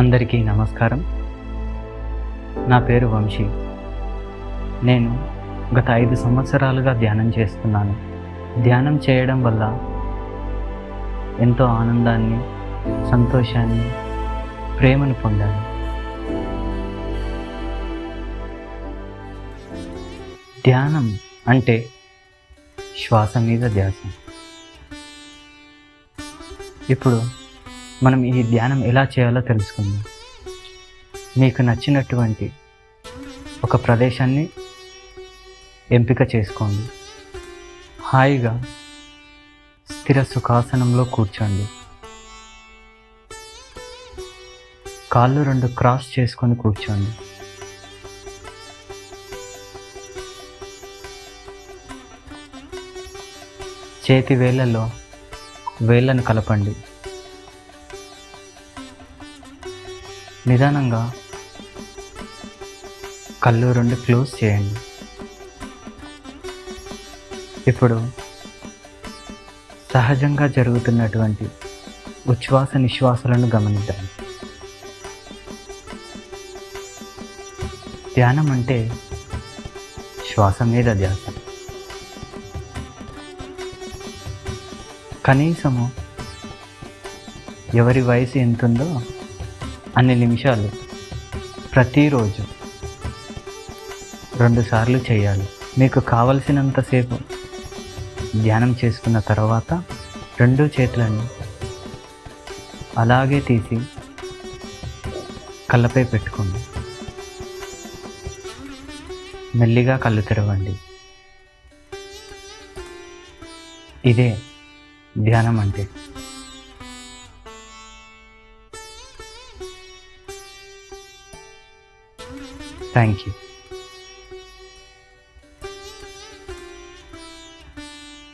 అందరికీ నమస్కారం. నా పేరు వంశీ. నేను గత 5 సంవత్సరాలుగా ధ్యానం చేస్తున్నాను. ధ్యానం చేయడం వల్ల ఎంతో ఆనందాన్ని, సంతోషాన్ని, ప్రేమను పొందాను. ధ్యానం అంటే శ్వాస మీద ధ్యాస. ఇప్పుడు మనం ఈ ధ్యానం ఎలా చేయాలో తెలుసుకుందాం. మీకు నచ్చినటువంటి ఒక ప్రదేశాన్ని ఎంపిక చేసుకోండి. హాయిగా స్థిర సుఖాసనంలో కూర్చోండి. కాళ్ళు 2 క్రాస్ చేసుకొని కూర్చోండి. చేతి వేళ్ళలో వేళ్ళను కలపండి. నిదానంగా కళ్ళు 2 క్లోజ్ చేయండి. ఇప్పుడు సహజంగా జరుగుతున్నటువంటి ఉచ్ఛ్వాస నిశ్వాసాలను గమనిద్దాం. ధ్యానం అంటే శ్వాస మీద ధ్యాస. కనీసము ఎవరి వయసు ఎంతుందో అన్ని నిమిషాలు ప్రతిరోజు 2 సార్లు చేయాలి. మీకు కావలసినంతసేపు ధ్యానం చేసుకున్న తర్వాత 2 చేతులను అలాగే తీసి కళ్ళపై పెట్టుకోండి. మెల్లిగా కళ్ళు తెరవండి. ఇదే ధ్యానం అంటే. Thank you.